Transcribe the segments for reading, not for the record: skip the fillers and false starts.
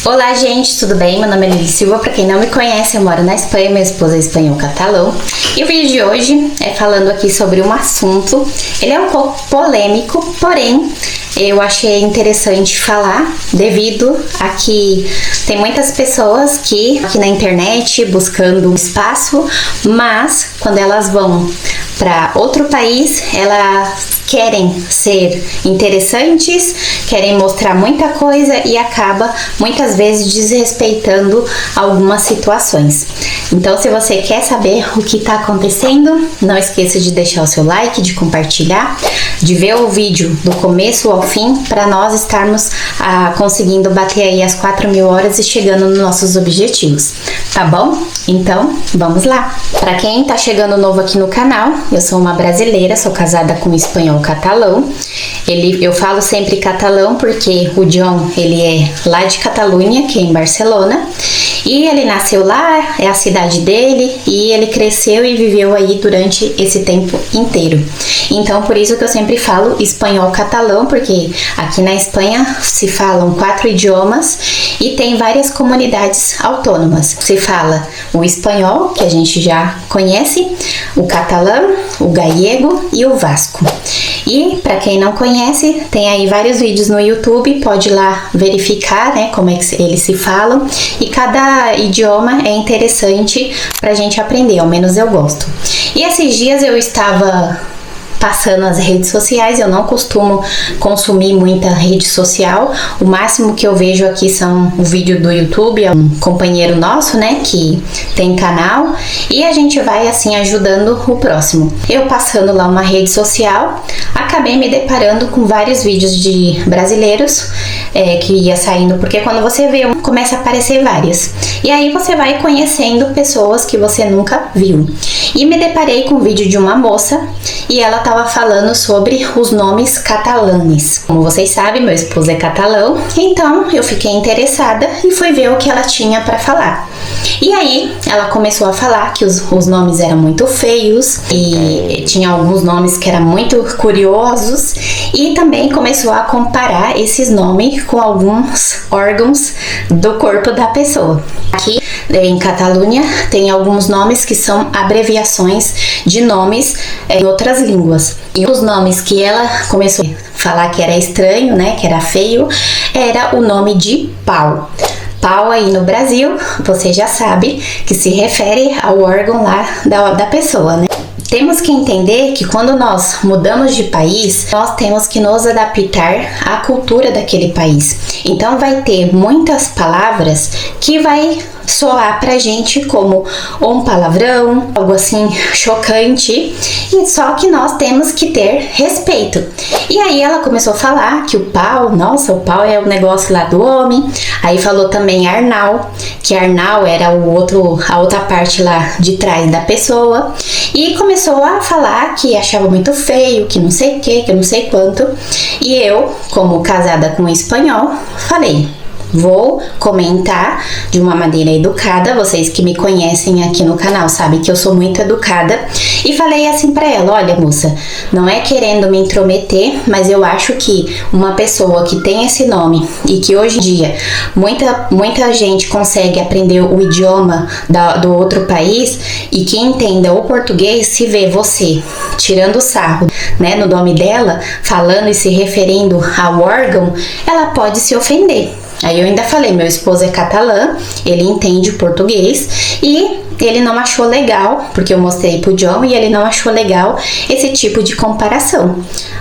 Olá, gente, tudo bem? Meu nome é Lili Silva. Pra quem não me conhece, eu moro na Espanha, minha esposa é espanhol catalão. E o vídeo de hoje é falando aqui sobre um assunto. Ele é um pouco polêmico, porém eu achei interessante falar devido a que tem muitas pessoas que aqui na internet buscando espaço, mas quando elas vão para outro país, elas querem ser interessantes, querem mostrar muita coisa e acaba muitas vezes desrespeitando algumas situações. Então, se você quer saber o que está acontecendo, não esqueça de deixar o seu like, de compartilhar, de ver o vídeo do começo ao fim, para nós estarmos conseguindo bater aí as 4.000 horas e chegando nos nossos objetivos, tá bom? Então, vamos lá! Para quem tá chegando novo aqui no canal, eu sou uma brasileira, sou casada com um espanhol catalão. Eu falo sempre catalão porque o John, ele é lá de Catalunha, que é em Barcelona. E ele nasceu lá, é a cidade dele, e ele cresceu e viveu aí durante esse tempo inteiro. Então, por isso que eu sempre falo espanhol catalão, porque aqui na Espanha se falam 4 idiomas e tem várias comunidades autônomas. Se fala o espanhol, que a gente já conhece, o catalão, o gallego e o vasco. E para quem não conhece, tem aí vários vídeos no YouTube, pode ir lá verificar, né, como é que eles se falam, e cada idioma é interessante pra gente aprender, ao menos eu gosto. E esses dias eu estava passando as redes sociais, eu não costumo consumir muita rede social, o máximo que eu vejo aqui são o vídeo do YouTube, é um companheiro nosso, né, que tem canal, e a gente vai assim ajudando o próximo. Eu passando lá uma rede social, acabei me deparando com vários vídeos de brasileiros que ia saindo, porque quando você vê um, começa a aparecer várias, e aí você vai conhecendo pessoas que você nunca viu. E me deparei com um vídeo de uma moça e ela estava falando sobre os nomes catalanes. Como vocês sabem, meu esposo é catalão, então eu fiquei interessada e fui ver o que ela tinha para falar. E aí ela começou a falar que os nomes eram muito feios e tinha alguns nomes que eram muito curiosos, e também começou a comparar esses nomes com alguns órgãos do corpo da pessoa. Aqui em Catalunha tem alguns nomes que são abreviações de nomes em outras línguas. E os nomes que ela começou a falar que era estranho, né, que era feio, era o nome de pau. Pau aí no Brasil, você já sabe que se refere ao órgão lá da pessoa, né? Temos que entender que quando nós mudamos de país, nós temos que nos adaptar à cultura daquele país. Então vai ter muitas palavras que vai soar pra gente como um palavrão, algo assim chocante, e só que nós temos que ter respeito. E aí ela começou a falar que o pau, nossa, o pau é o negócio lá do homem. Aí falou também arnau, que arnau era a outra parte lá de trás da pessoa, e começou a falar que achava muito feio, que não sei o que não sei quanto. E eu, como casada com um espanhol, falei: vou comentar de uma maneira educada. Vocês que me conhecem aqui no canal sabem que eu sou muito educada. E falei assim pra ela: olha, moça, não é querendo me intrometer, mas eu acho que uma pessoa que tem esse nome e que hoje em dia muita gente consegue aprender o idioma do outro país e que entenda o português, se vê você tirando sarro, né, no nome dela, falando e se referindo ao órgão, ela pode se ofender. Aí eu ainda falei, meu esposo é catalã, ele entende o português e ele não achou legal, porque eu mostrei pro John e ele não achou legal esse tipo de comparação.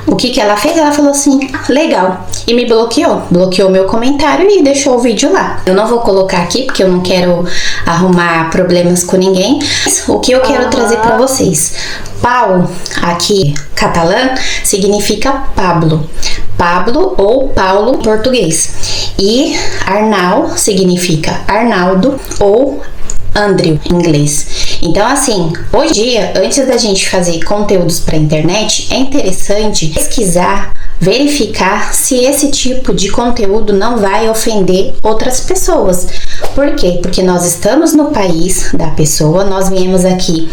O que ela fez? Ela falou assim, legal, e me bloqueou meu comentário e deixou o vídeo lá. Eu não vou colocar aqui porque eu não quero arrumar problemas com ninguém. O que eu quero trazer pra vocês: pau, aqui catalã, significa Pablo. Pablo ou Paulo em português. E Arnau significa Arnaldo ou Andrew em inglês. Então, assim, hoje em dia, antes da gente fazer conteúdos para internet, é interessante pesquisar, verificar se esse tipo de conteúdo não vai ofender outras pessoas. Por quê? Porque nós estamos no país da pessoa, nós viemos aqui,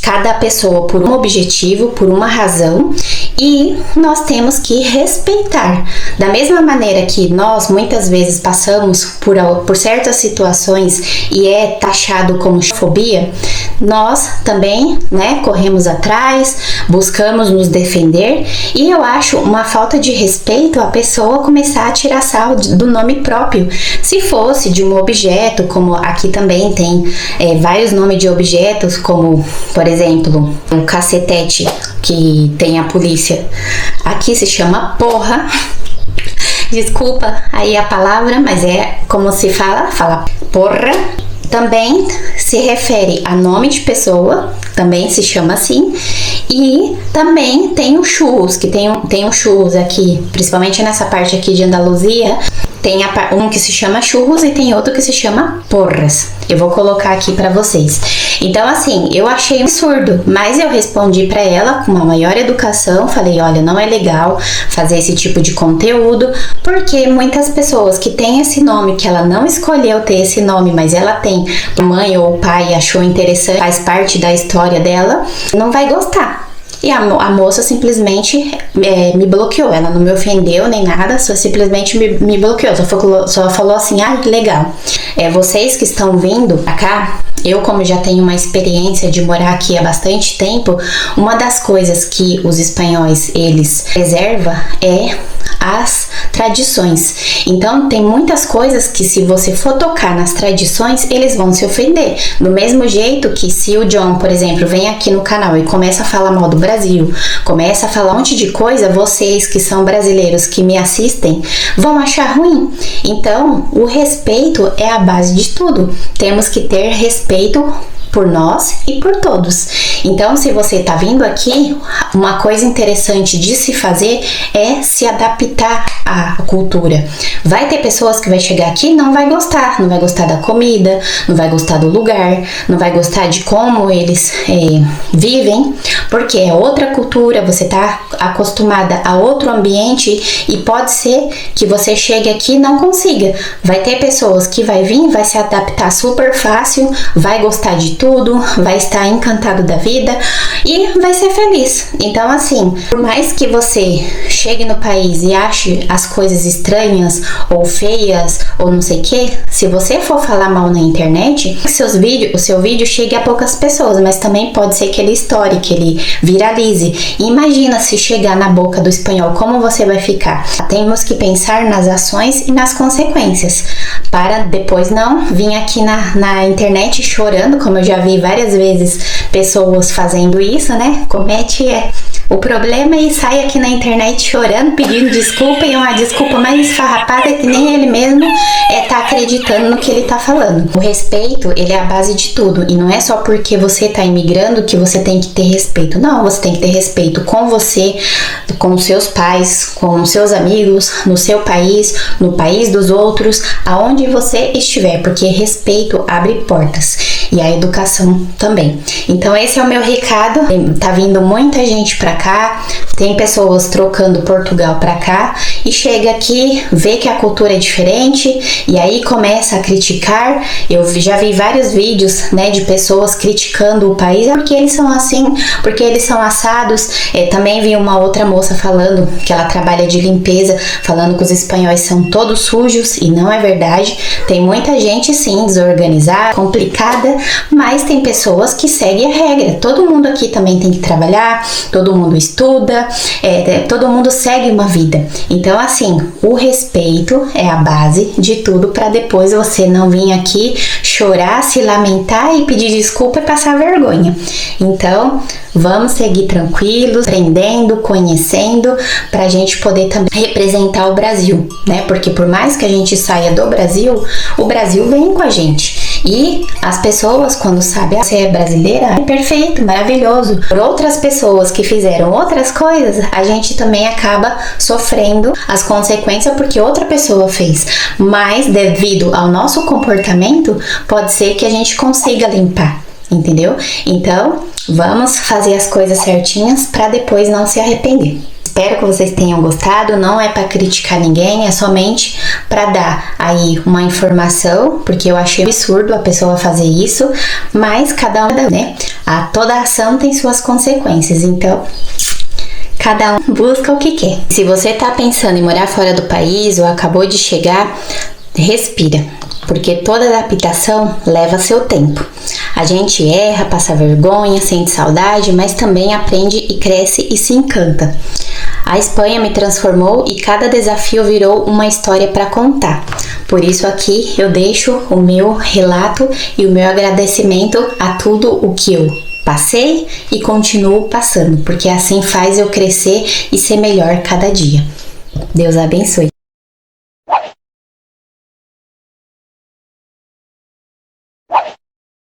cada pessoa por um objetivo, por uma razão, e nós temos que respeitar. Da mesma maneira que nós muitas vezes passamos por certas situações e é taxado como fobia, nós também, né, corremos atrás, buscamos nos defender, e eu acho uma falta de respeito a pessoa começar a tirar sarro do nome próprio. Se fosse de um objeto, como aqui também tem vários nomes de objetos, como, por exemplo, um cacetete que tem a polícia, aqui se chama porra. Desculpa aí a palavra, mas é como se fala porra. Também se refere a nome de pessoa, também se chama assim. E também tem o churros, que tem um churros aqui, principalmente nessa parte aqui de Andaluzia. Tem um que se chama churros e tem outro que se chama porras. Eu vou colocar aqui pra vocês. Então, assim, eu achei um absurdo, mas eu respondi pra ela com uma maior educação. Falei, olha, não é legal fazer esse tipo de conteúdo, porque muitas pessoas que têm esse nome, que ela não escolheu ter esse nome, mas ela tem, a mãe ou o pai achou interessante, faz parte da história dela, não vai gostar. E a moça simplesmente me bloqueou. Ela não me ofendeu nem nada, só simplesmente me bloqueou. Só falou assim, legal. Vocês que estão vindo pra cá, eu como já tenho uma experiência de morar aqui há bastante tempo, uma das coisas que os espanhóis, eles preservam é as tradições. Então tem muitas coisas que se você for tocar nas tradições, eles vão se ofender. Do mesmo jeito que se o John, por exemplo, vem aqui no canal e começa a falar mal do Brasil, começa a falar um monte de coisa, vocês que são brasileiros que me assistem vão achar ruim. Então o respeito é a base de tudo. Temos que ter respeito por nós e por todos. Então, se você tá vindo aqui, uma coisa interessante de se fazer é se adaptar à cultura. Vai ter pessoas que vai chegar aqui e não vai gostar da comida, não vai gostar do lugar, não vai gostar de como eles vivem, porque é outra cultura, você tá acostumada a outro ambiente e pode ser que você chegue aqui e não consiga. Vai ter pessoas que vai vir, vai se adaptar super fácil, vai gostar de tudo, vai estar encantado da vida e vai ser feliz. Então, assim, por mais que você chegue no país e ache as coisas estranhas ou feias ou não sei o que, se você for falar mal na internet, o seu vídeo chegue a poucas pessoas, mas também pode ser que ele estoure, que ele viralize. E imagina se chegar na boca do espanhol, como você vai ficar? Temos que pensar nas ações e nas consequências, para depois não vir aqui na internet chorando, como eu já vi várias vezes pessoas fazendo isso, né? Comete o problema e sai aqui na internet chorando, pedindo desculpa, e uma desculpa mais esfarrapada que nem ele mesmo tá acreditando no que ele tá falando. O respeito, ele é a base de tudo, e não é só porque você tá imigrando que você tem que ter respeito. Não, você tem que ter respeito com você, com seus pais, com seus amigos, no seu país, no país dos outros, aonde você estiver, porque respeito abre portas, e a educação também. Então esse é o meu recado. Tá vindo muita gente pra cá, tem pessoas trocando Portugal pra cá e chega aqui, vê que a cultura é diferente e aí começa a criticar. Eu já vi vários vídeos, né, de pessoas criticando o país, porque eles são assim, porque eles são assados. Também vi uma outra moça falando que ela trabalha de limpeza, falando que os espanhóis são todos sujos, e não é verdade. Tem muita gente sim desorganizada, complicada, mas tem pessoas que seguem a regra. Todo mundo aqui também tem que trabalhar, todo mundo estuda, todo mundo segue uma vida. Então, assim, o respeito é a base de tudo, para depois você não vir aqui chorar, se lamentar e pedir desculpa e passar vergonha. Então, vamos seguir tranquilos, aprendendo, conhecendo, pra gente poder também representar o Brasil, né? Porque por mais que a gente saia do Brasil, o Brasil vem com a gente. E as pessoas, quando sabem, você é brasileira, é perfeito, maravilhoso. Por outras pessoas que fizeram outras coisas, a gente também acaba sofrendo as consequências porque outra pessoa fez. Mas devido ao nosso comportamento, pode ser que a gente consiga limpar, entendeu? Então, vamos fazer as coisas certinhas para depois não se arrepender. Espero que vocês tenham gostado. Não é para criticar ninguém, é somente para dar aí uma informação, porque eu achei absurdo a pessoa fazer isso, mas cada um, né? Toda ação tem suas consequências, então cada um busca o que quer. Se você tá pensando em morar fora do país ou acabou de chegar, respira, porque toda adaptação leva seu tempo. A gente erra, passa vergonha, sente saudade, mas também aprende e cresce e se encanta. A Espanha me transformou e cada desafio virou uma história para contar. Por isso aqui eu deixo o meu relato e o meu agradecimento a tudo o que eu passei e continuo passando, porque assim faz eu crescer e ser melhor cada dia. Deus abençoe.